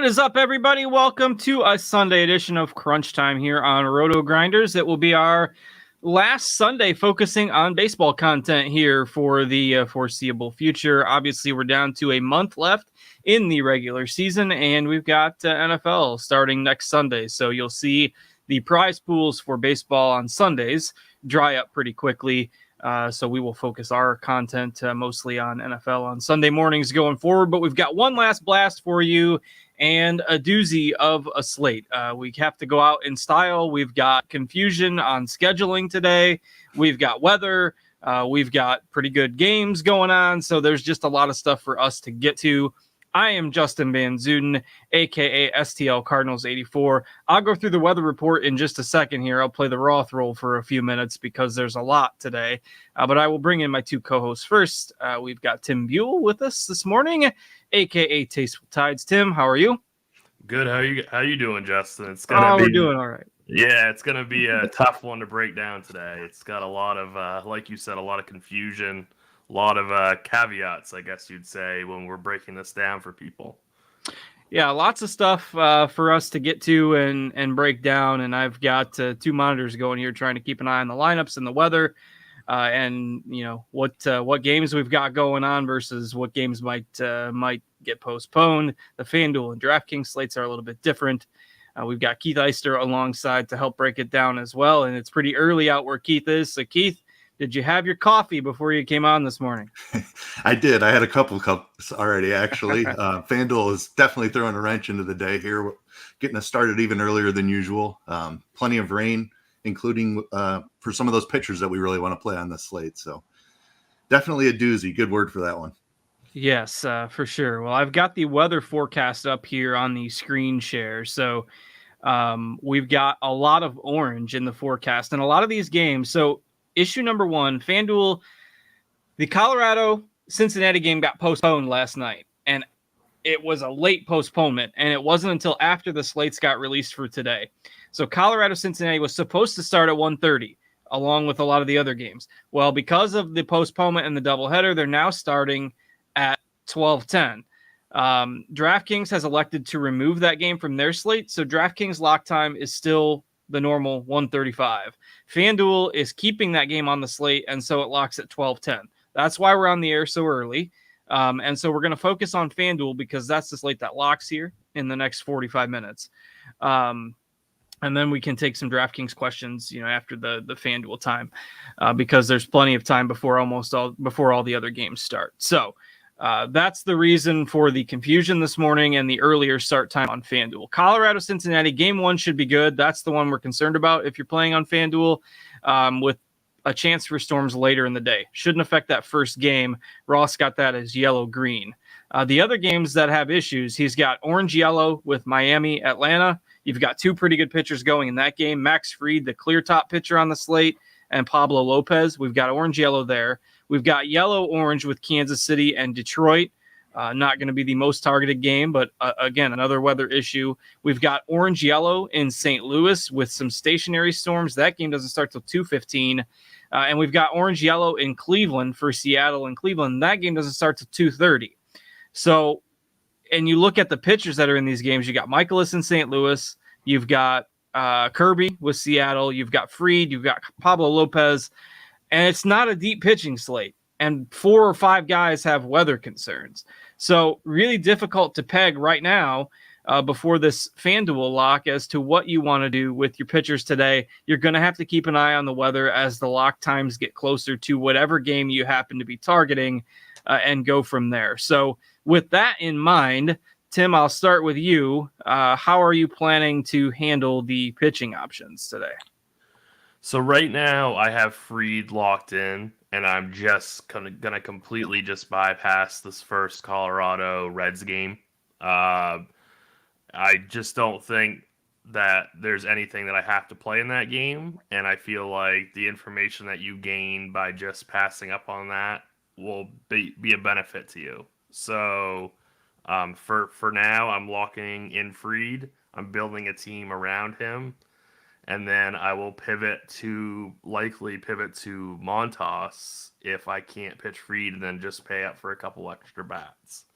is up, everybody? Welcome to a Sunday edition of Crunch Time here on RotoGrinders. It will be our last Sunday focusing on baseball content here for the foreseeable future. Obviously, we're down to a month left in the regular season, and we've got NFL starting next Sunday. So you'll see the prize pools for baseball on Sundays dry up pretty quickly. So we will focus our content mostly on NFL on Sunday mornings going forward. But we've got one last blast for you and a doozy of a slate. We have to go out in style. We've got confusion on scheduling today. We've got weather. We've got pretty good games going on. So there's just a lot of stuff for us to get to. I am Justin Van Zuden, a.k.a. STL Cardinals 84. I'll go through the weather report in just a second here. I'll play the Roth roll for a few minutes because there's a lot today. But I will bring in my two co-hosts first. We've got Tim Buell with us this morning, a.k.a. Tasteful Tides. Tim, how are you? Good. How you doing, Justin? We're doing all right. Yeah, it's going to be a tough one to break down today. It's got a lot of, like you said, a lot of confusion. A lot of caveats, I guess you'd say, when we're breaking this down for people. Yeah, lots of stuff for us to get to and break down. And I've got two monitors going here trying to keep an eye on the lineups and the weather and, you know, what games we've got going on versus what games might get postponed. The Fanduel and DraftKings slates are a little bit different. We've got Keith Eister alongside to help break it down as well. And it's pretty early out where Keith is. So, Keith, did you have your coffee before you came on this morning? I did. I had a couple cups already, actually. FanDuel is definitely throwing a wrench into the day here, getting us started even earlier than usual. Plenty of rain, including for some of those pitchers that we really want to play on this slate. So definitely a doozy. Good word for that one. Yes, for sure. Well, I've got the weather forecast up here on the screen share. So we've got a lot of orange in the forecast and a lot of these games. So issue number one, FanDuel, the Colorado-Cincinnati game got postponed last night, and it was a late postponement, and it wasn't until after the slates got released for today. So Colorado-Cincinnati was supposed to start at 1:30, along with a lot of the other games. Well, because of the postponement and the doubleheader, they're now starting at 12:10. DraftKings has elected to remove that game from their slate, so DraftKings lock time is still the normal 1:35. FanDuel is keeping that game on the slate, and so it locks at 12:10. That's why we're on the air so early. And so we're going to focus on FanDuel because that's the slate that locks here in the next 45 minutes. And then we can take some DraftKings questions, you know, after the FanDuel time, because there's plenty of time before all the other games start. So that's the reason for the confusion this morning and the earlier start time on FanDuel. Colorado-Cincinnati, game one should be good. That's the one we're concerned about if you're playing on FanDuel, with a chance for storms later in the day. Shouldn't affect that first game. Ross got that as yellow-green. The other games that have issues, he's got orange-yellow with Miami, Atlanta. You've got two pretty good pitchers going in that game. Max Fried, the clear top pitcher on the slate, and Pablo Lopez. We've got orange-yellow there. We've got yellow-orange with Kansas City and Detroit. Not going to be the most targeted game, but again, another weather issue. We've got orange-yellow in St. Louis with some stationary storms. That game doesn't start till 2:15. And we've got orange-yellow in Cleveland for Seattle and Cleveland. That game doesn't start till 2:30. So, and you look at the pitchers that are in these games. You got Michaelis in St. Louis. You've got Kirby with Seattle. You've got Fried. You've got Pablo Lopez. And it's not a deep pitching slate. And 4 or 5 guys have weather concerns. So really difficult to peg right now before this FanDuel lock as to what you want to do with your pitchers today. You're going to have to keep an eye on the weather as the lock times get closer to whatever game you happen to be targeting and go from there. So with that in mind, Tim, I'll start with you. How are you planning to handle the pitching options today? So right now I have Fried locked in, and I'm just going to completely just bypass this first Colorado Reds game. I just don't think that there's anything that I have to play in that game, and I feel like the information that you gain by just passing up on that will be a benefit to you. So for now, I'm locking in Fried. I'm building a team around him. And then I will likely pivot to Montas if I can't pitch Fried and then just pay up for a couple extra bats.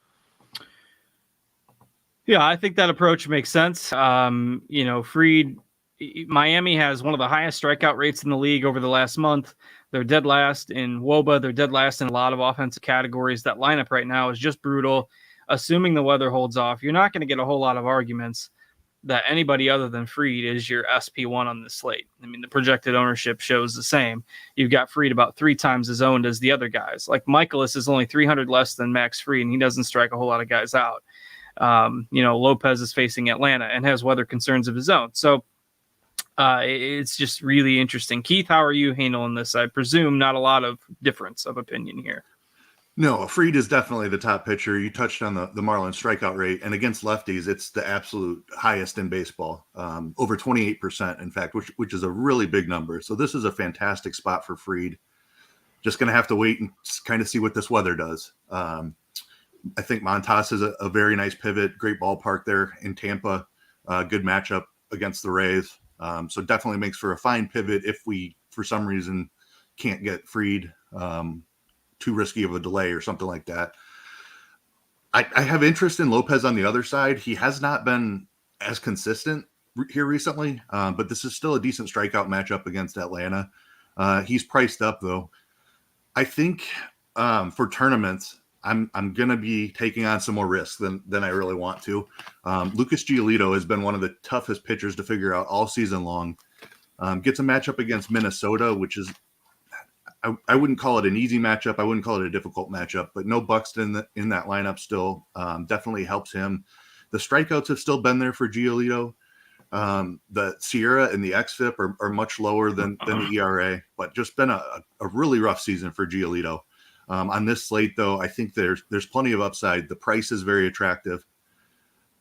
Yeah, I think that approach makes sense. Fried, Miami has one of the highest strikeout rates in the league over the last month. They're dead last in WOBA. They're dead last in a lot of offensive categories. That lineup right now is just brutal. Assuming the weather holds off, you're not going to get a whole lot of arguments that anybody other than Fried is your SP1 on the slate. I mean, the projected ownership shows the same. You've got Fried about 3 times as owned as the other guys. Like Michaelis is only 300 less than Max Fried, and he doesn't strike a whole lot of guys out. Lopez is facing Atlanta and has weather concerns of his own. So it's just really interesting. Keith, how are you handling this? I presume not a lot of difference of opinion here. No, Fried is definitely the top pitcher. You touched on the Marlins strikeout rate, and against lefties, it's the absolute highest in baseball, over 28%, in fact, which is a really big number. So this is a fantastic spot for Fried. Just going to have to wait and kind of see what this weather does. I think Montas is a very nice pivot, great ballpark there in Tampa, good matchup against the Rays. So definitely makes for a fine pivot if we, for some reason, can't get Fried. Too risky of a delay or something like that. I have interest in Lopez on the other side. He has not been as consistent here recently, but this is still a decent strikeout matchup against Atlanta. He's priced up though. I think for tournaments, I'm going to be taking on some more risk than I really want to. Lucas Giolito has been one of the toughest pitchers to figure out all season long. Gets a matchup against Minnesota, which is I wouldn't call it an easy matchup. I wouldn't call it a difficult matchup, but no Buxton in that lineup still definitely helps him. The strikeouts have still been there for Giolito. The Sierra and the xFIP are much lower than the ERA, but just been a really rough season for Giolito. On this slate, though, I think there's plenty of upside. The price is very attractive.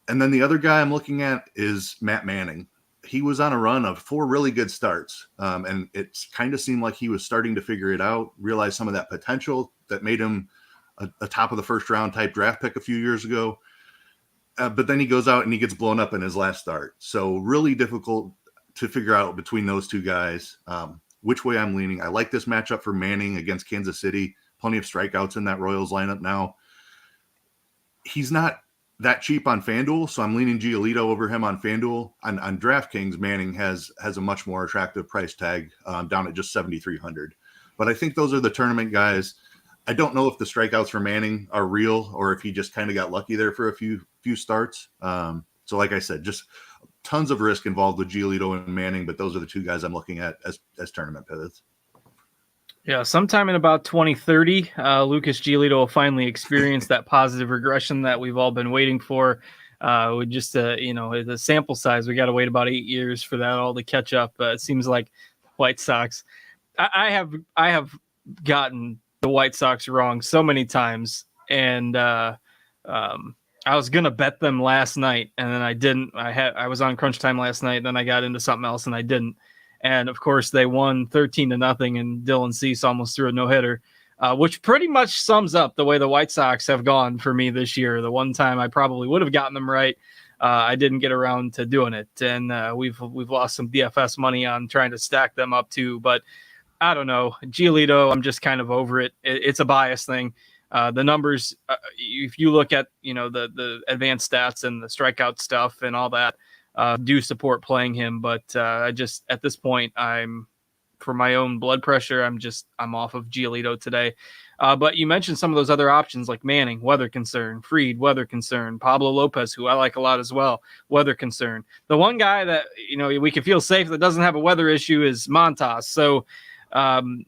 And then the other guy I'm looking at is Matt Manning. He was on a run of 4 really good starts, and it kind of seemed like he was starting to figure it out, realize some of that potential that made him a top of the first round type draft pick a few years ago. But then he goes out and he gets blown up in his last start. So really difficult to figure out between those two guys which way I'm leaning. I like this matchup for Manning against Kansas City. Plenty of strikeouts in that Royals lineup now. He's not that cheap on Fanduel, so I'm leaning Giolito over him on Fanduel. On DraftKings, Manning has a much more attractive price tag down at just 7,300. But I think those are the tournament guys. I don't know if the strikeouts for Manning are real or if he just kind of got lucky there for a few starts. So like I said, just tons of risk involved with Giolito and Manning, but those are the two guys I'm looking at as tournament pivots. Yeah, sometime in about 2030, Lucas Giolito will finally experience that positive regression that we've all been waiting for. With just the sample size, we got to wait about 8 years for that all to catch up. It seems like White Sox. I have gotten the White Sox wrong so many times, and I was gonna bet them last night, and then I didn't. I was on crunch time last night, and then I got into something else, and I didn't. And of course, they won 13-0, and Dylan Cease almost threw a no-hitter, which pretty much sums up the way the White Sox have gone for me this year. The one time I probably would have gotten them right, I didn't get around to doing it, and we've lost some DFS money on trying to stack them up too. But I don't know, Giolito, I'm just kind of over it. It's a bias thing. The numbers, if you look at the advanced stats and the strikeout stuff and all that. Do support playing him, but I just at this point for my own blood pressure, I'm off of Giolito today. But you mentioned some of those other options like Manning, weather concern, Fried, weather concern, Pablo Lopez, who I like a lot as well, weather concern. The one guy that we can feel safe that doesn't have a weather issue is Montas. So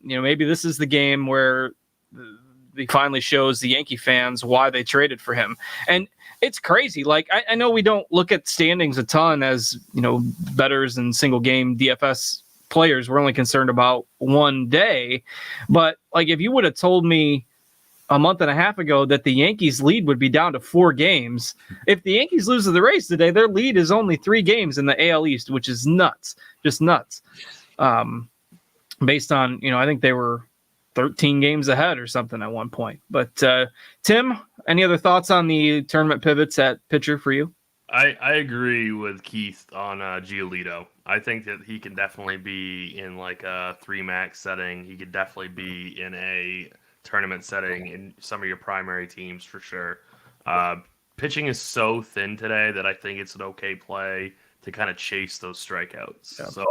maybe this is the game where he finally shows the Yankee fans why they traded for him. And it's crazy. Like, I know we don't look at standings a ton as, bettors and single game DFS players. We're only concerned about one day. But like, if you would have told me a month and a half ago that the Yankees lead would be down to 4 games, if the Yankees lose to the Rays today, their lead is only 3 games in the AL East, which is nuts, just nuts. Based on, I think they were 13 games ahead or something at one point. But Tim, any other thoughts on the tournament pivots at pitcher for you? I agree with Keith on Giolito. I think that he can definitely be in like a 3-max setting. He could definitely be in a tournament setting in some of your primary teams for sure. pitching is so thin today that I think it's an okay play to kind of chase those strikeouts. Yeah. So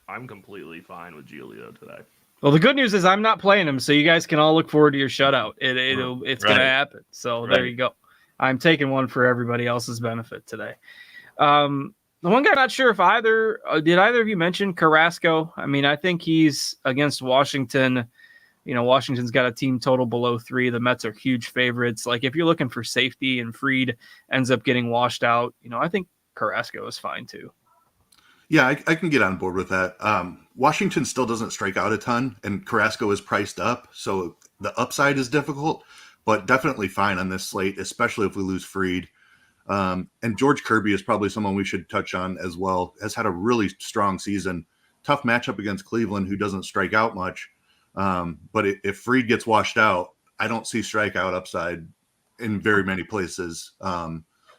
I'm completely fine with Giolito today. Well, the good news is I'm not playing him, so you guys can all look forward to your shutout. It's going to happen. So there you go. I'm taking one for everybody else's benefit today. The one guy I'm not sure if did either of you mention Carrasco? I mean, I think he's against Washington. You know, Washington's got a team total below 3. The Mets are huge favorites. Like, if you're looking for safety and Fried ends up getting washed out, you know, I think Carrasco is fine too. Yeah, I can get on board with that. Washington still doesn't strike out a ton, and Carrasco is priced up, so the upside is difficult, but definitely fine on this slate, especially if we lose Fried. And George Kirby is probably someone we should touch on as well. Has had a really strong season. Tough matchup against Cleveland, who doesn't strike out much. But if Fried gets washed out, I don't see strikeout upside in very many places.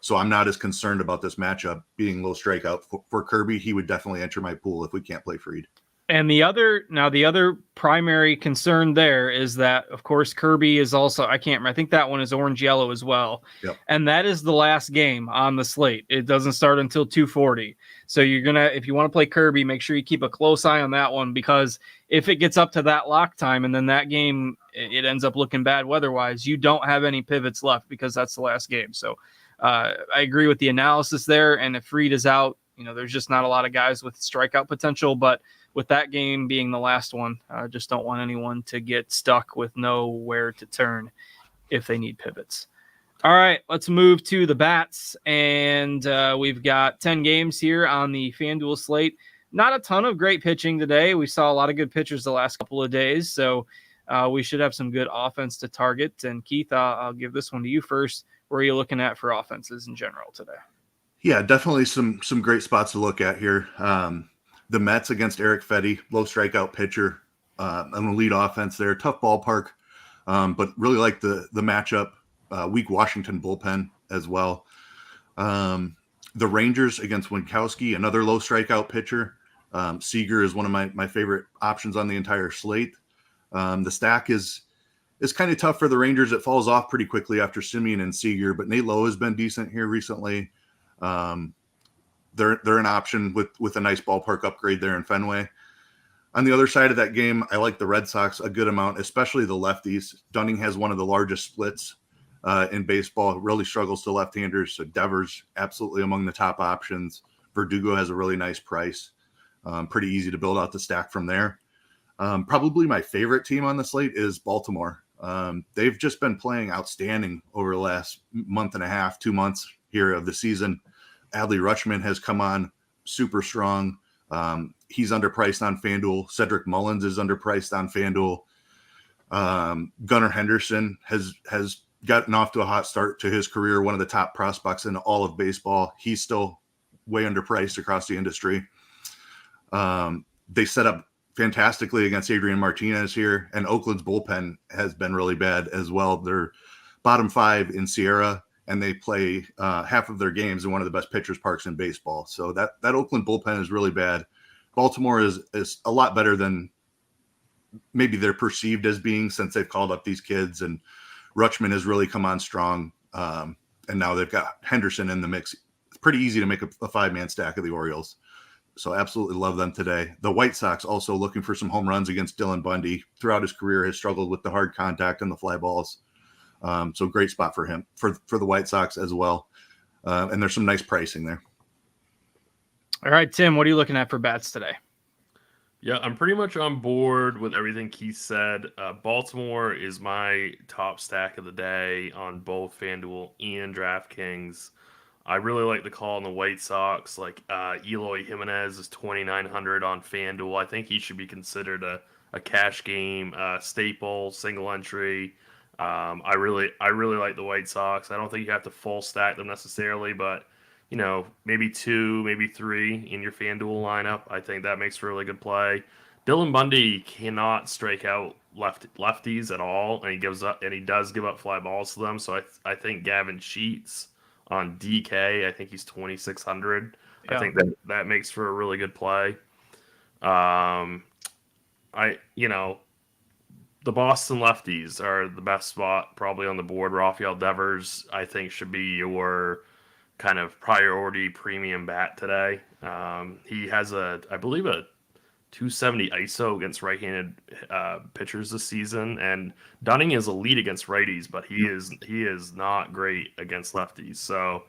So I'm not as concerned about this matchup being low strikeout for Kirby. He would definitely enter my pool if we can't play Fried. And the other primary concern there is that, of course, Kirby is also, I think that one is orange yellow as well. Yep. And that is the last game on the slate. It doesn't start until 2:40. So if you want to play Kirby, make sure you keep a close eye on that one, because if it gets up to that lock time and then that game, it ends up looking bad weather-wise, you don't have any pivots left because that's the last game. So I agree with the analysis there. And if Fried is out, you know, there's just not a lot of guys with strikeout potential, but with that game being the last one, I just don't want anyone to get stuck with nowhere to turn if they need pivots. All right, let's move to the bats. And we've got 10 games here on the FanDuel slate. Not a ton of great pitching today. We saw a lot of good pitchers the last couple of days, so we should have some good offense to target. And Keith, I'll give this one to you first. Where are you looking at for offenses in general today? Yeah, definitely some great spots to look at here. The Mets against Eric Fetty, low strikeout pitcher, an elite offense there, tough ballpark, but really like the matchup. Weak Washington bullpen as well. The Rangers against Winkowski, another low strikeout pitcher. Seager is one of my favorite options on the entire slate. The stack is kind of tough for the Rangers. It falls off pretty quickly after Simeon and Seager, but Nate Lowe has been decent here recently. They're an option with a nice ballpark upgrade there in Fenway. On the other side of that game, I like the Red Sox a good amount, especially the lefties. Dunning has one of the largest splits in baseball. Really struggles to left-handers. So Devers absolutely among the top options. Verdugo has a really nice price. Pretty easy to build out the stack from there. Probably my favorite team on the slate is Baltimore. They've just been playing outstanding over the last month and a half, 2 months here of the season. Adley Rutschman has come on super strong. He's underpriced on FanDuel. Cedric Mullins is underpriced on FanDuel. Gunnar Henderson has gotten off to a hot start to his career, one of the top prospects in all of baseball. He's still way underpriced across the industry. They set up fantastically against Adrian Martinez here, and Oakland's bullpen has been really bad as well. They're bottom 5 in Sierra, and they play half of their games in one of the best pitchers parks in baseball. So that Oakland bullpen is really bad. Baltimore is a lot better than maybe they're perceived as being, since they've called up these kids, and Rutschman has really come on strong. And now they've got Henderson in the mix. It's pretty easy to make a 5-man stack of the Orioles. So absolutely love them today. The White Sox also looking for some home runs against Dylan Bundy. Throughout his career has struggled with the hard contact and the fly balls. So great spot for him, for the White Sox as well. And there's some nice pricing there. All right, Tim, what are you looking at for bats today? Yeah, I'm pretty much on board with everything Keith said. Baltimore is my top stack of the day on both FanDuel and DraftKings. I really like the call on the White Sox. Like Eloy Jimenez is 2,900 on FanDuel. I think he should be considered a cash game staple, single entry. I really like the White Sox. I don't think you have to full stack them necessarily, but you know, maybe 2, maybe 3 in your FanDuel lineup. I think that makes for a really good play. Dylan Bundy cannot strike out lefties at all, and he does give up fly balls to them. So I think Gavin Sheets on DK, I think he's 2,600. Yeah. I think that makes for a really good play. the Boston lefties are the best spot probably on the board. Rafael Devers, I think, should be your kind of priority premium bat today. He has I believe, a 270 ISO against right-handed pitchers this season, and Dunning is elite against righties, but he is not great against lefties. So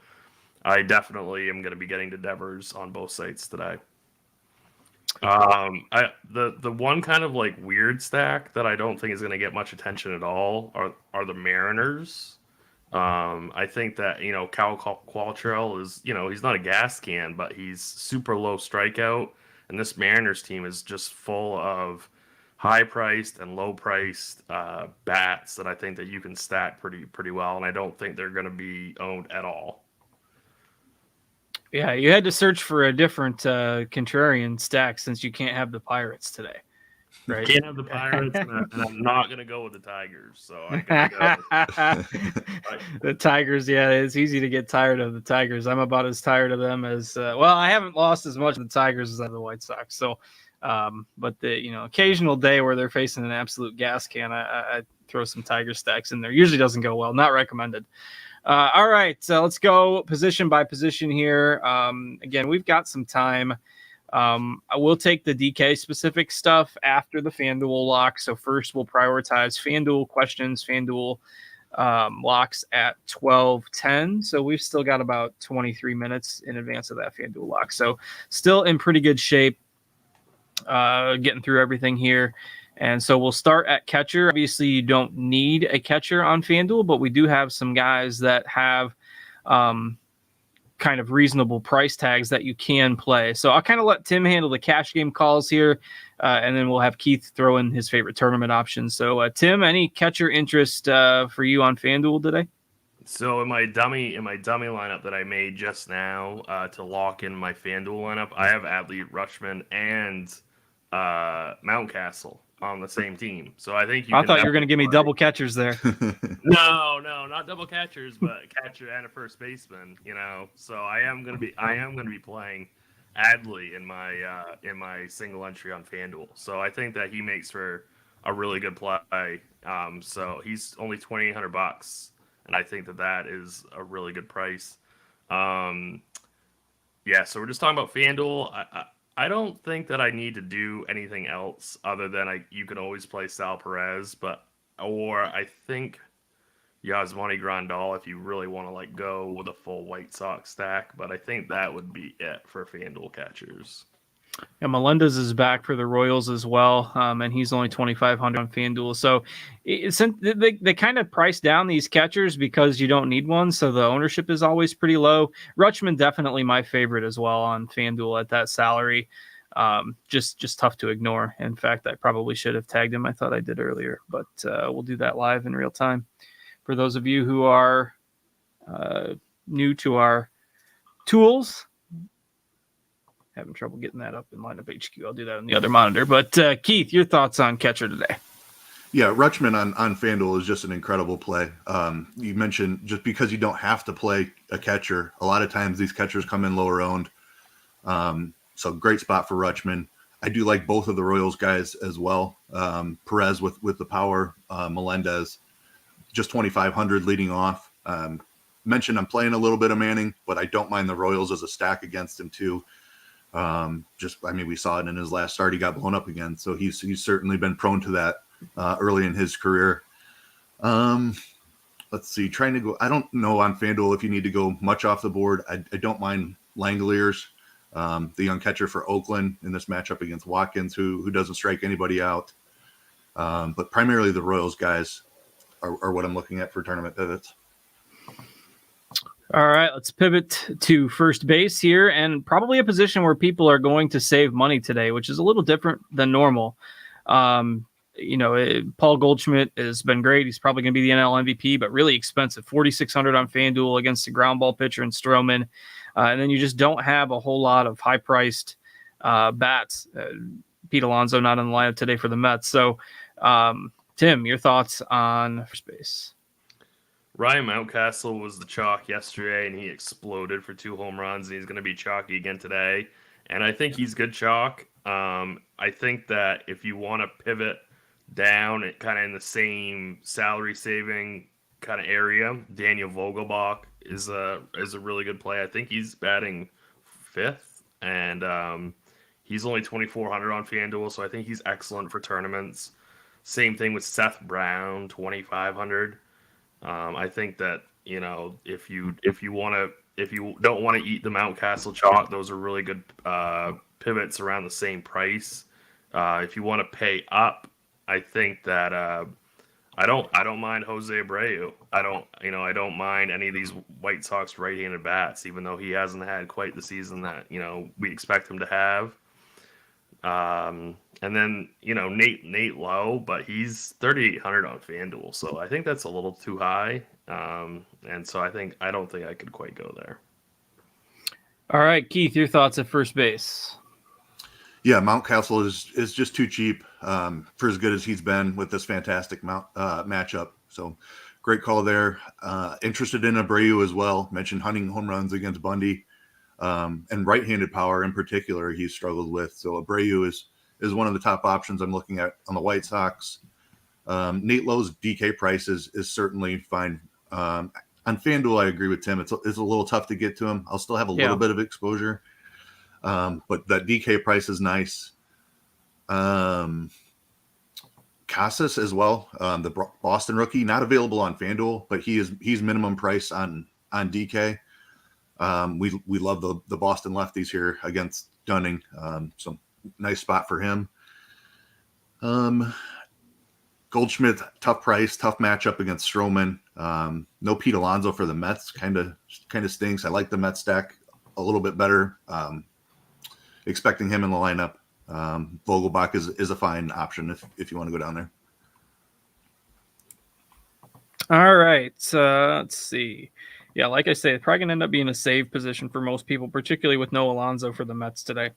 I definitely am going to be getting to Devers on both sites today. The one kind of like weird stack that I don't think is going to get much attention at all are the Mariners. I think that, Cal Quantrill is, he's not a gas can, but he's super low strikeout. And this Mariners team is just full of high-priced and low-priced bats that I think that you can stack pretty well. And I don't think they're going to be owned at all. Yeah, you had to search for a different contrarian stack since you can't have the Pirates today. Right. Can't have the Pirates, and I'm not going to go with the Tigers. So I gotta go. The Tigers, yeah, it's easy to get tired of the Tigers. I'm about as tired of them as I haven't lost as much of the Tigers as I have the White Sox. So, but the occasional day where they're facing an absolute gas can, I throw some Tiger stacks in there. Usually doesn't go well. Not recommended. All right, so let's go position by position here. Again, we've got some time. I will take the DK specific stuff after the Fanduel lock. So first we'll prioritize Fanduel questions, Fanduel locks at 12:10. So we've still got about 23 minutes in advance of that Fanduel lock. So still in pretty good shape, getting through everything here. And so we'll start at catcher. Obviously, you don't need a catcher on Fanduel, but we do have some guys that have kind of reasonable price tags that you can play. So I'll kind of let Tim handle the cash game calls here, and then we'll have Keith throw in his favorite tournament options. So Tim, any catcher interest for you on Fanduel today? So in my dummy lineup that I made just now to lock in my Fanduel lineup, I have Adley Rutschman and Mountcastle on the same team. So I think I thought you were going to give me double catchers there. No, not double catchers, but catcher and a first baseman. So I am going to be playing Adley in my single entry on FanDuel. So I think that he makes for a really good play. So he's only $2,800, and I think that is a really good price. So we're just talking about FanDuel. I don't think that I need to do anything else other than you can always play Sal Perez, or I think Yasmani Grandal if you really want to go with a full White Sox stack. But I think that would be it for FanDuel catchers. Yeah, Melendez is back for the Royals as well, and he's only $2,500 on FanDuel. So they kind of price down these catchers because you don't need one, so the ownership is always pretty low. Rutschman definitely my favorite as well on FanDuel at that salary. Just tough to ignore. In fact, I probably should have tagged him. I thought I did earlier, but we'll do that live in real time. For those of you who are new to our tools, having trouble getting that up in lineup HQ. I'll do that on the other monitor. But Keith, your thoughts on catcher today? Yeah, Rutschman on FanDuel is just an incredible play. You mentioned just because you don't have to play a catcher, a lot of times these catchers come in lower owned. So great spot for Rutschman. I do like both of the Royals guys as well. Perez with the power, Melendez, just 2,500 leading off. Mentioned I'm playing a little bit of Manning, but I don't mind the Royals as a stack against him too. We saw it in his last start. He got blown up again. So he's certainly been prone to that early in his career. Let's see, trying to go. I don't know on FanDuel if you need to go much off the board. I don't mind Langoliers, the young catcher for Oakland in this matchup against Watkins, who doesn't strike anybody out. But primarily the Royals guys are what I'm looking at for tournament pivots. All right, let's pivot to first base here, and probably a position where people are going to save money today, which is a little different than normal. Paul Goldschmidt has been great. He's probably going to be the NL MVP, but really expensive. $4,600 on FanDuel against the ground ball pitcher in Stroman. And then you just don't have a whole lot of high-priced bats. Pete Alonso not in the lineup today for the Mets. So, Tim, your thoughts on first base? Ryan Mountcastle was the chalk yesterday, and he exploded for 2 home runs, and he's going to be chalky again today. And I think he's good chalk. I think that if you want to pivot down, kind of in the same salary saving kind of area. Daniel Vogelbach is a really good play. I think he's batting 5th, and he's only 2,400 on FanDuel, so I think he's excellent for tournaments. Same thing with Seth Brown, 2,500. I think that if you don't want to eat the Mountcastle chalk, those are really good pivots around the same price. If you want to pay up, I think that I don't mind Jose Abreu. I don't mind any of these White Sox right-handed bats, even though he hasn't had quite the season that we expect him to have. And then Nate Lowe, but he's 3,800 on FanDuel, so I think that's a little too high. And so I don't think I could quite go there. All right, Keith, your thoughts at first base. Yeah, Mountcastle is just too cheap for as good as he's been with this fantastic matchup. So great call there. Interested in Abreu as well. Mentioned hunting home runs against Bundy, and right-handed power in particular he's struggled with. So Abreu is one of the top options I'm looking at on the White Sox. Nate Lowe's DK price is certainly fine. On FanDuel, I agree with Tim. It's a little tough to get to him. I'll still have a little bit of exposure. But that DK price is nice. Casas as well, the Boston rookie, not available on FanDuel, but he's minimum price on DK. We love the Boston lefties here against Dunning. So nice spot for him. Goldschmidt, tough price, tough matchup against Stroman. No Pete Alonso for the Mets, kind of stinks. I like the Mets stack a little bit better. Expecting him in the lineup. Vogelbach is a fine option if you want to go down there. All right. Let's see. Yeah, like I say, it's probably going to end up being a save position for most people, particularly with no Alonso for the Mets today.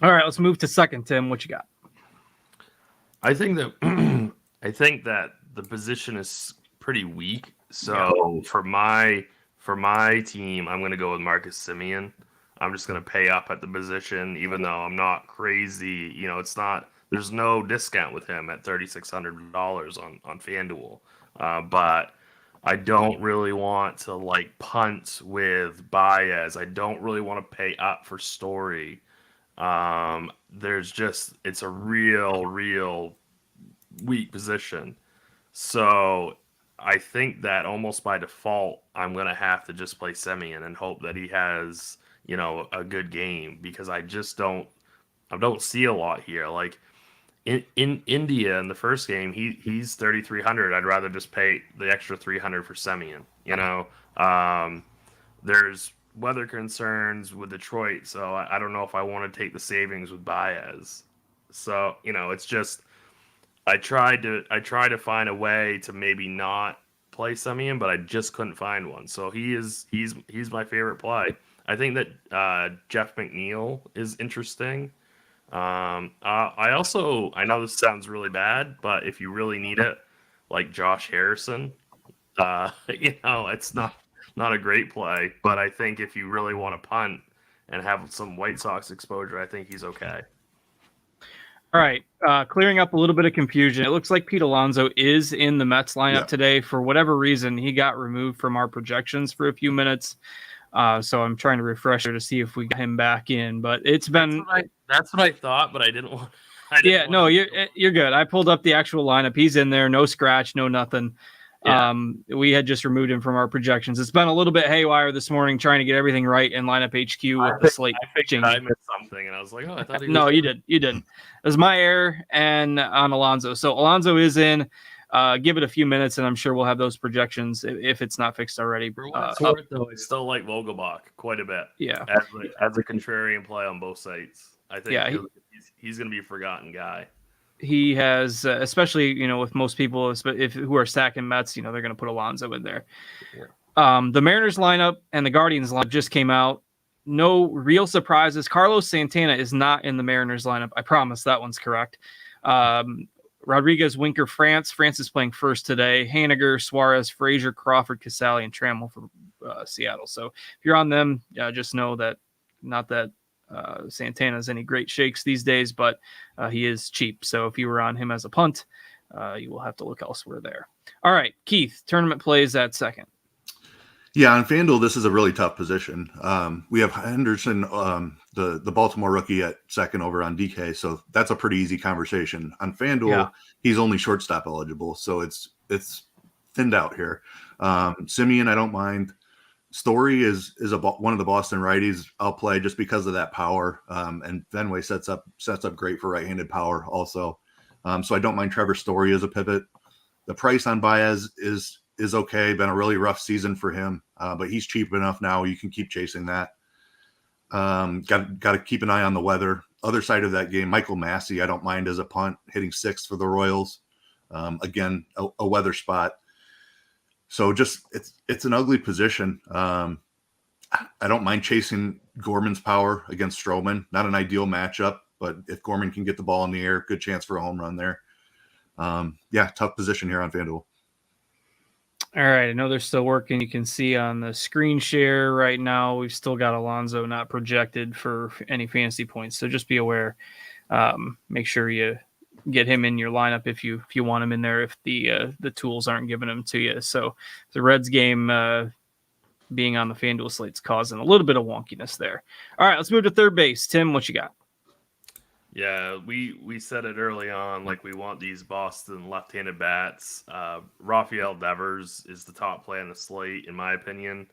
All right, let's move to second. Tim, what you got? I think that the position is pretty weak. So for my team, I'm going to go with Marcus Semien. I'm just going to pay up at the position, even though I'm not crazy. There's no discount with him at $3,600 on FanDuel. But I don't really want to punt with Baez. I don't really want to pay up for Story. It's a real weak position. So I think that almost by default, I'm going to have to just play Semien and hope that he has a good game, because I don't see a lot here. Like in India in the first game, he's 3,300. I'd rather just pay the extra 300 for Semien. There's weather concerns with Detroit, so I don't know if I want to take the savings with Baez. So it's just I tried to find a way to maybe not play Semien, but I just couldn't find one. So he's my favorite play. I think that Jeff McNeil is interesting. I know this sounds really bad, but if you really need it, like Josh Harrison, it's not a great play. But I think if you really want to punt and have some White Sox exposure, I think he's okay. All right, clearing up a little bit of confusion. It looks like Pete Alonso is in the Mets lineup today. For whatever reason, he got removed from our projections for a few minutes. So I'm trying to refresh her to see if we got him back in, but it's been. That's what I thought, but I didn't want. You're good. I pulled up the actual lineup. He's in there, no scratch, no nothing. Yeah. We had just removed him from our projections. It's been a little bit haywire this morning trying to get everything right in lineup HQ with the slate change. I missed something, and I was like, I thought he was. No, you didn't. It was my error and on Alonso. So Alonso is in. Give it a few minutes, and I'm sure we'll have those projections if it's not fixed already. For what it's worth, though, I still like Vogelbach quite a bit. Yeah, as a contrarian play on both sides, I think he's going to be a forgotten guy. He has, especially with most people who are stacking Mets, they're going to put Alonso in there. Yeah. The Mariners lineup and the Guardians lineup just came out. No real surprises. Carlos Santana is not in the Mariners lineup. I promise that one's correct. Rodriguez, Winker, France. France is playing first today. Haniger, Suarez, Frazier, Crawford, Casali, and Trammell for Seattle. So if you're on them, just know that not that Santana's any great shakes these days, but he is cheap. So if you were on him as a punt, you will have to look elsewhere there. All right, Keith, tournament plays at second. Yeah, on FanDuel, this is a really tough position. We have Henderson, the Baltimore rookie, at second over on DK, so that's a pretty easy conversation. On FanDuel, he's only shortstop eligible, so it's thinned out here. Simeon, I don't mind. Story is one of the Boston righties I'll play just because of that power, and Fenway sets up great for right-handed power also. So I don't mind Trevor Story as a pivot. The price on Baez is okay. Been a really rough season for him, but he's cheap enough now. You can keep chasing that. Got to keep an eye on the weather. Other side of that game, Michael Massey, I don't mind as a punt, hitting 6th for the Royals. Again, a weather spot. So just it's an ugly position. I don't mind chasing Gorman's power against Stroman. Not an ideal matchup, but if Gorman can get the ball in the air, good chance for a home run there. Tough position here on FanDuel. All right, I know they're still working. You can see on the screen share right now, we've still got Alonso not projected for any fantasy points. So just be aware. Make sure you get him in your lineup if you want him in there, if the tools aren't giving him to you. So the Reds game being on the FanDuel slate's causing a little bit of wonkiness there. All right, let's move to third base. Tim, what you got? Yeah, we said it early on, like we want these Boston left-handed bats. Rafael Devers is the top play on the slate, in my opinion.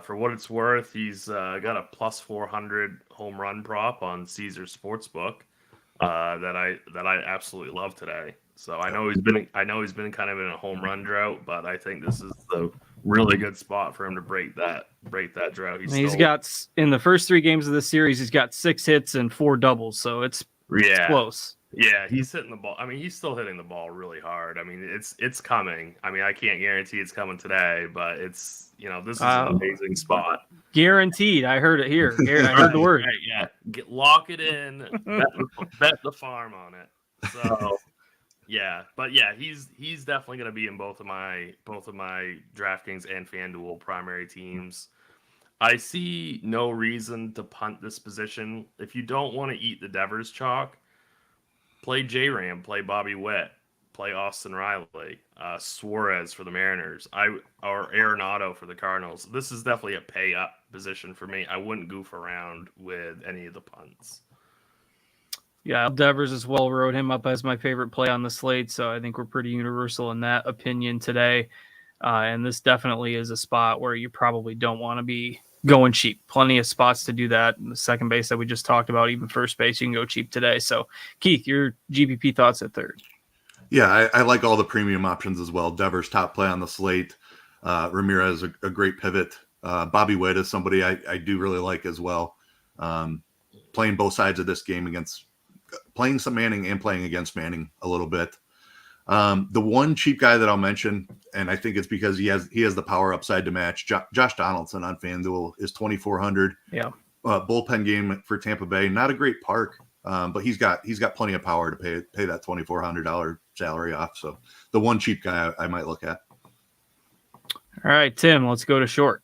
For what it's worth, he's got a plus 400 home run prop on Caesar Sportsbook that I absolutely love today. So I know he's been kind of in a home run drought, but I think this is the really good spot for him to break that drought. He's got, in the first 3 games of the series, he's got 6 hits and 4 doubles, so it's close. Yeah, he's hitting the ball. I mean, he's still hitting the ball really hard. I mean, it's coming. I mean, I can't guarantee it's coming today, but it's, this is an amazing spot. Guaranteed. I heard it here. I heard the word. Right, yeah. Lock it in. Bet the farm on it. So yeah, but yeah, he's definitely going to be in both of my DraftKings and FanDuel primary teams. I see no reason to punt this position. If you don't want to eat the Devers chalk, play J-Ram, play Bobby Witt, play Austin Riley, Suarez for the Mariners, or Arenado for the Cardinals. This is definitely a pay up position for me. I wouldn't goof around with any of the punts. Yeah, Devers as well, wrote him up as my favorite play on the slate, so I think we're pretty universal in that opinion today. And this definitely is a spot where you probably don't want to be going cheap. Plenty of spots to do that. In the second base that we just talked about, even first base, you can go cheap today. So, Keith, your GPP thoughts at third? Yeah, I like all the premium options as well. Devers, top play on the slate. Ramirez, a great pivot. Bobby Witt is somebody I do really like as well. Playing both sides of this game playing some Manning and playing against Manning a little bit. The one cheap guy that I'll mention, and I think it's because he has the power upside to match, Josh Donaldson on FanDuel is 2,400. Yeah. Bullpen game for Tampa Bay, not a great park, but he's got plenty of power to pay that $2,400 salary off. So the one cheap guy I might look at. All right, Tim, let's go to short.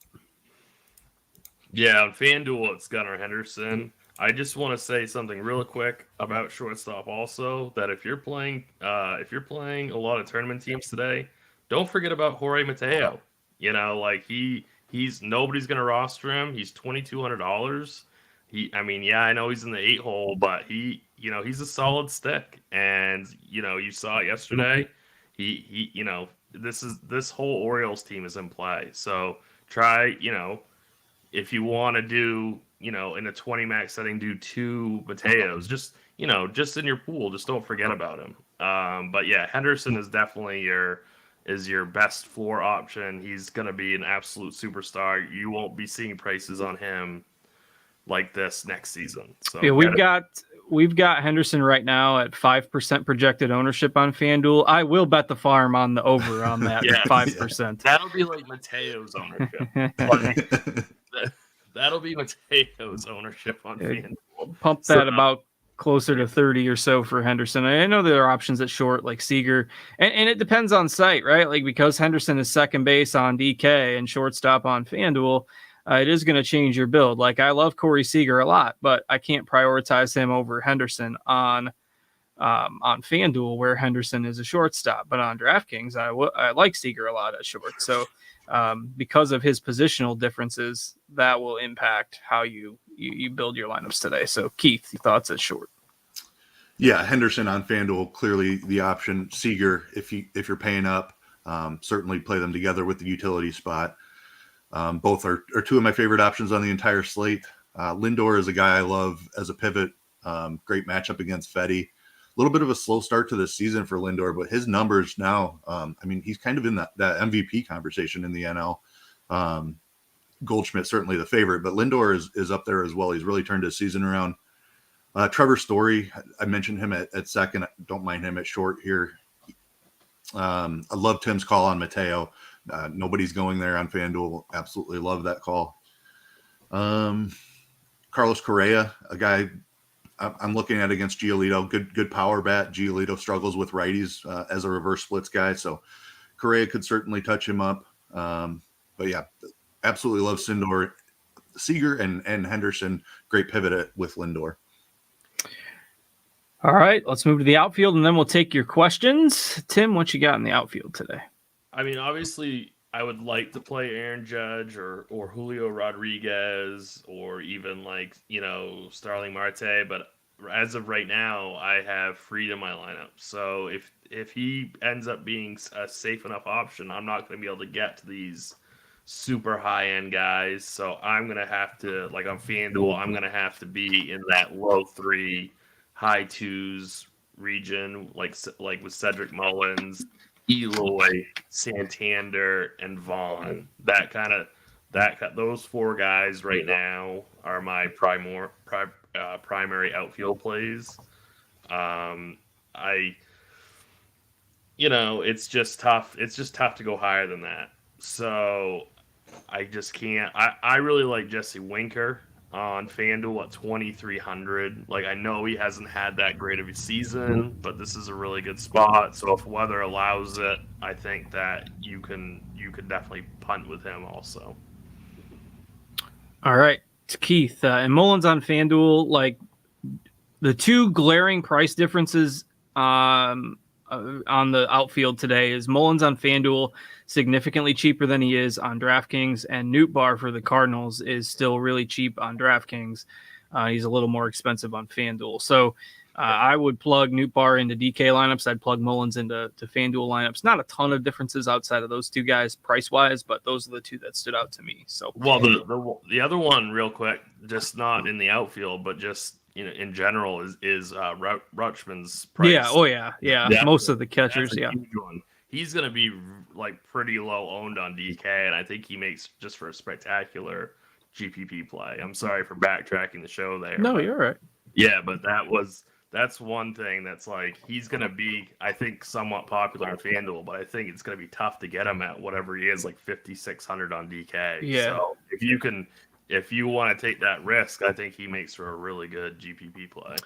Yeah, on FanDuel, it's Gunnar Henderson. I just want to say something real quick about shortstop also, that if you're playing a lot of tournament teams today, don't forget about Jorge Mateo. He's nobody's going to roster him. He's $2,200. I know he's in the 8 hole, but he's a solid stick. And, you saw it yesterday. This whole Orioles team is in play. So try, if you want to do, in a 20 max setting, do 2 Mateos, just in your pool, just don't forget about him. But yeah, Henderson is definitely your best floor option. He's going to be an absolute superstar. You won't be seeing prices on him like this next season. So yeah, we've got Henderson right now at 5% projected ownership on FanDuel. I will bet the farm on the over on that 5%. That'll be like Mateo's ownership. That'll be Mateo's ownership on FanDuel. Pump that about closer to 30 or so for Henderson. I know there are options at short like Seager, and it depends on site, right? Like because Henderson is second base on DK and shortstop on FanDuel, it is going to change your build. Like, I love Corey Seager a lot, but I can't prioritize him over Henderson on FanDuel, where Henderson is a shortstop. But on DraftKings, I like Seager a lot at short. So because of his positional differences, that will impact how you build your lineups today. So Keith, your thoughts at short? Yeah, Henderson on FanDuel, clearly the option. Seager, if you're paying up, certainly play them together with the utility spot. Both are two of my favorite options on the entire slate. Lindor is a guy I love as a pivot. Great matchup against Fetty. A little bit of a slow start to the season for Lindor, but his numbers now, he's kind of in that MVP conversation in the NL. Goldschmidt certainly the favorite, but Lindor is up there as well. He's really turned his season around. Trevor Story, I mentioned him at second. I don't mind him at short here. I love Tim's call on Mateo. Nobody's going there on FanDuel. Absolutely love that call. Carlos Correa, a guy I'm looking at against Giolito. Good power bat. Giolito struggles with righties as a reverse splits guy, so Correa could certainly touch him up. But yeah, absolutely love Seager and Henderson. Great pivot with Lindor. All right, let's move to the outfield, and then we'll take your questions. Tim, what you got in the outfield today? I mean, obviously, I would like to play Aaron Judge or Julio Rodriguez or even Starling Marte, but as of right now, I have Fried in my lineup. So if he ends up being a safe enough option, I'm not going to be able to get to these super high-end guys. So I'm going to have to, like on FanDuel, I'm going to have to be in that low 3, high 2s region, like with Cedric Mullins, Eloy, Santander, and Vaughn. Those 4 guys right now are my primary outfield plays. It's just tough. It's just tough to go higher than that. So I just can't. I really like Jesse Winker on FanDuel at 2,300. Like, I know he hasn't had that great of a season, but this is a really good spot. So if weather allows it, I think that you could definitely punt with him also. All right, Keith, and Mullins on FanDuel, like the two glaring price differences on the outfield today is Mullins on FanDuel significantly cheaper than he is on DraftKings, and Nootbaar for the Cardinals is still really cheap on DraftKings. He's a little more expensive on FanDuel. So I would plug Nootbaar into DK lineups. I'd plug Mullins into FanDuel lineups. Not a ton of differences outside of those two guys price-wise, but those are the two that stood out to me. So, well, the other one, real quick, just not in the outfield, but just in general, is Rutschman's price. Yeah. Oh yeah. Most of the catchers. Yeah. He's going to be like pretty low owned on DK, and I think he makes just for a spectacular GPP play. I'm sorry for backtracking the show there. No, you're right. Yeah, but that's one thing that's like he's going to be, I think, somewhat popular on FanDuel, but I think it's going to be tough to get him at whatever he is, like 5,600 on DK. Yeah. So if you want to take that risk, I think he makes for a really good GPP play.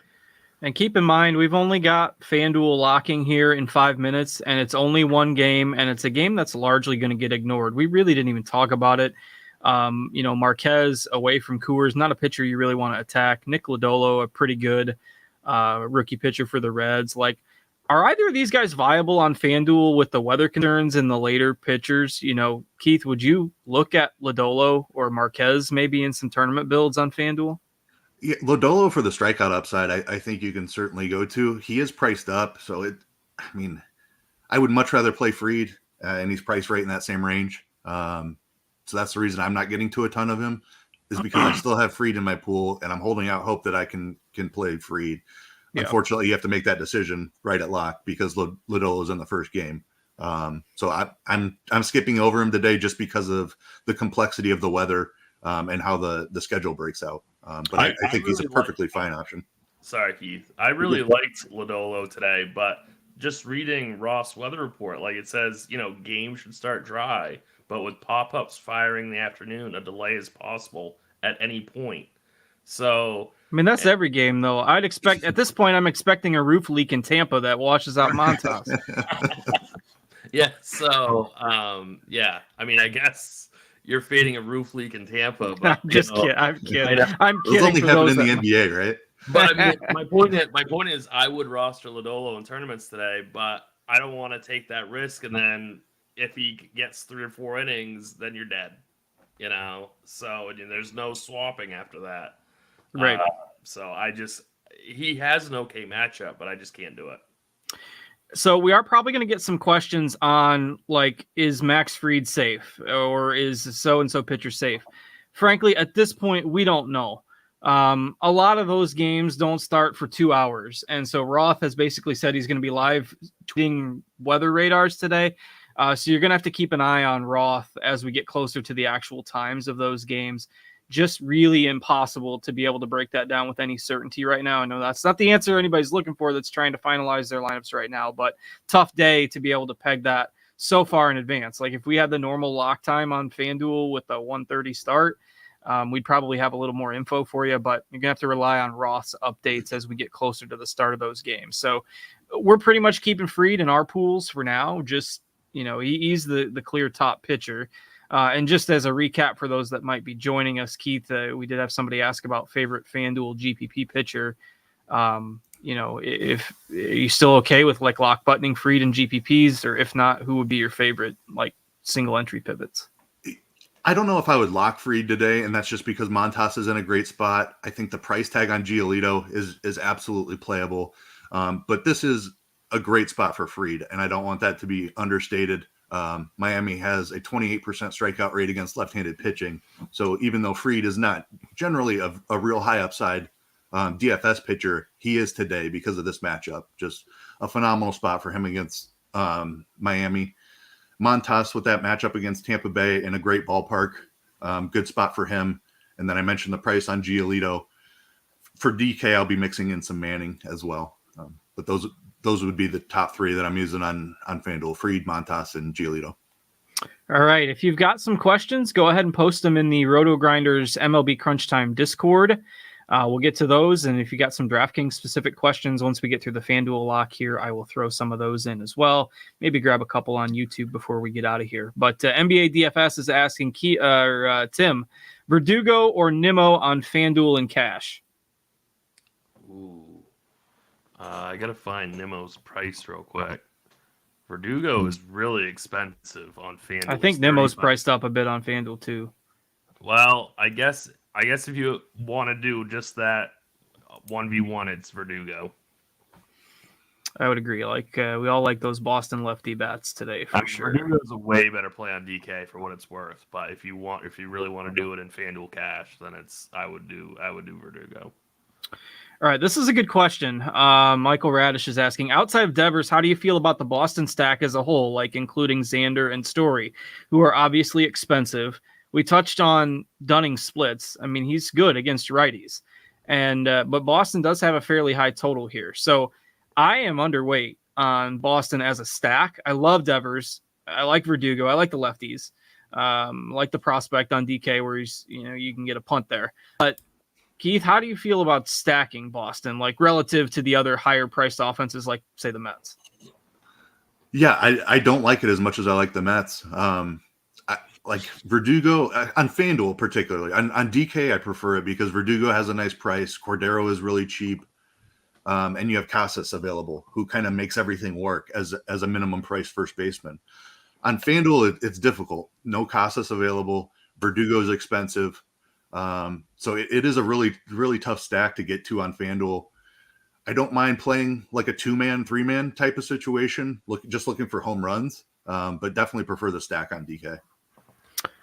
And keep in mind, we've only got FanDuel locking here in 5 minutes, and it's only one game, and it's a game that's largely going to get ignored. We really didn't even talk about it. Marquez away from Coors, not a pitcher you really want to attack. Nick Lodolo, a pretty good rookie pitcher for the Reds. Like, are either of these guys viable on FanDuel with the weather concerns and the later pitchers? Keith, would you look at Lodolo or Marquez maybe in some tournament builds on FanDuel? Yeah, Lodolo for the strikeout upside, I think you can certainly go to. He is priced up, so I would much rather play Fried, and he's priced right in that same range. So that's the reason I'm not getting to a ton of him, is because I still have Fried in my pool, and I'm holding out hope that I can play Fried. Yeah. Unfortunately, you have to make that decision right at lock because Lodolo is in the first game. So I'm skipping over him today just because of the complexity of the weather and how the schedule breaks out. But I think he's a perfectly fine option. Sorry, Keith. I really liked Lodolo today, but just reading Ross weather report, like it says, game should start dry, but with pop-ups firing in the afternoon, a delay is possible at any point. So, that's every game, though. I'd expect at this point, I'm expecting a roof leak in Tampa that washes out Montas. Yeah. So, I guess you're fading a roof leak in Tampa. But I'm just kidding. I'm kidding. I'm Those kidding. only for happen those in the that- NBA, right? But I mean, my point is, I would roster Lodolo in tournaments today, but I don't want to take that risk. And then if he gets 3 or 4 innings, then you're dead. So there's no swapping after that. Right. So he has an okay matchup, but I just can't do it. So we are probably going to get some questions on, like, is Max Fried safe, or is so-and-so pitcher safe? Frankly, at this point, we don't know. A lot of those games don't start for 2 hours. And so Roth has basically said he's going to be live tweeting weather radars today. So you're going to have to keep an eye on Roth as we get closer to the actual times of those games. Just really impossible to be able to break that down with any certainty right now. I know that's not the answer anybody's looking for that's trying to finalize their lineups right now, but tough day to be able to peg that so far in advance. Like if we had the normal lock time on FanDuel with a 1:30 start, we'd probably have a little more info for you, but you're going to have to rely on Roth's updates as we get closer to the start of those games. So we're pretty much keeping Fried in our pools for now. Just, he's the clear top pitcher. And just as a recap for those that might be joining us, Keith, we did have somebody ask about favorite FanDuel GPP pitcher. If are you still okay with like lock buttoning Fried and GPPs, or if not, who would be your favorite like single entry pivots? I don't know if I would lock Fried today, and that's just because Montas is in a great spot. I think the price tag on Giolito is absolutely playable, but this is a great spot for Fried, and I don't want that to be understated. Miami has a 28% strikeout rate against left-handed pitching. So even though Fried is not generally a real high upside DFS pitcher, he is today because of this matchup. Just a phenomenal spot for him against Miami. Montas with that matchup against Tampa Bay in a great ballpark. Good spot for him. And then I mentioned the price on Giolito. For DK, I'll be mixing in some Manning as well. But those would be the top 3 that I'm using on FanDuel: Fried, Montas, and Giolito. All right. If you've got some questions, go ahead and post them in the RotoGrinders MLB Crunch Time Discord. We'll get to those. And if you got some DraftKings specific questions, once we get through the FanDuel lock here, I will throw some of those in as well. Maybe grab a couple on YouTube before we get out of here. But NBA DFS is asking Tim, Verdugo or Nimmo on FanDuel and cash? Ooh. I got to find Nimmo's price real quick. Verdugo is really expensive on FanDuel. I think Nimmo's priced up a bit on FanDuel too. Well, I guess if you want to do just that 1v1, it's Verdugo. I would agree. Like we all like those Boston lefty bats today for sure. Verdugo's a way better play on DK for what it's worth. But if you really want to do it in FanDuel cash, then I would do Verdugo. All right, this is a good question. Michael Radish is asking, outside of Devers, how do you feel about the Boston stack as a whole, like including Xander and Story, who are obviously expensive? We touched on Dunning's splits. I mean, he's good against righties, but Boston does have a fairly high total here. So I am underweight on Boston as a stack. I love Devers. I like Verdugo. I like the lefties. Like the prospect on DK where he's, you can get a punt there. But Keith, how do you feel about stacking Boston, like relative to the other higher priced offenses, like say the Mets? Yeah, I don't like it as much as I like the Mets. Like Verdugo on FanDuel particularly. On DK, I prefer it because Verdugo has a nice price. Cordero is really cheap. And you have Casas available, who kind of makes everything work as a minimum price first baseman. On FanDuel, it's difficult. No Casas available. Verdugo is expensive. So it is a really, really tough stack to get to on FanDuel. I don't mind playing like a 2-man, 3-man type of situation, just looking for home runs, but definitely prefer the stack on DK.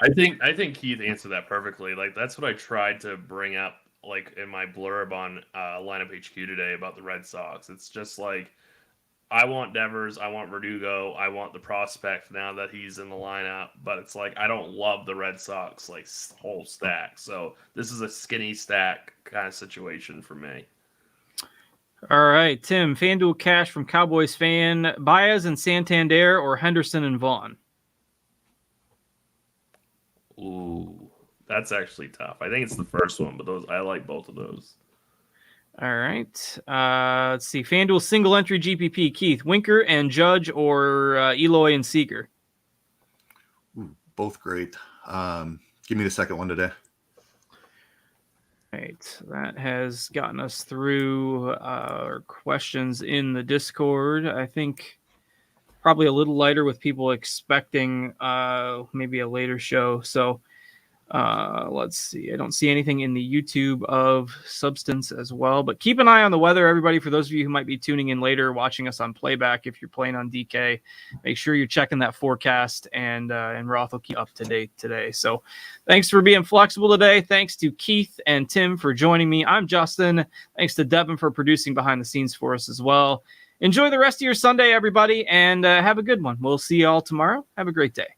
I think Keith answered that perfectly. Like that's what I tried to bring up, like in my blurb on Lineup HQ today about the Red Sox. It's just like I want Devers, I want Verdugo, I want the prospect now that he's in the lineup, but it's like I don't love the Red Sox like whole stack. So this is a skinny stack kind of situation for me. All right, Tim, FanDuel cash from Cowboys fan, Baez and Santander or Henderson and Vaughn? Ooh, that's actually tough. I think it's the first one, but I like both of those. All right. Let's see. FanDuel single entry GPP, Keith, Winker and Judge or Eloy and Seager? Both great. Give me the second one today. Right, that has gotten us through our questions in the Discord. I think probably a little lighter with people expecting maybe a later show. So let's see. I don't see anything in the YouTube of substance as well, but keep an eye on the weather, everybody. For those of you who might be tuning in later, watching us on playback, if you're playing on DK, make sure you're checking that forecast, and Roth will keep up to date today. So thanks for being flexible today. Thanks to Keith and Tim for joining me. I'm Justin. Thanks to Devin for producing behind the scenes for us as well. Enjoy the rest of your Sunday, everybody, and have a good one. We'll see you all tomorrow. Have a great day.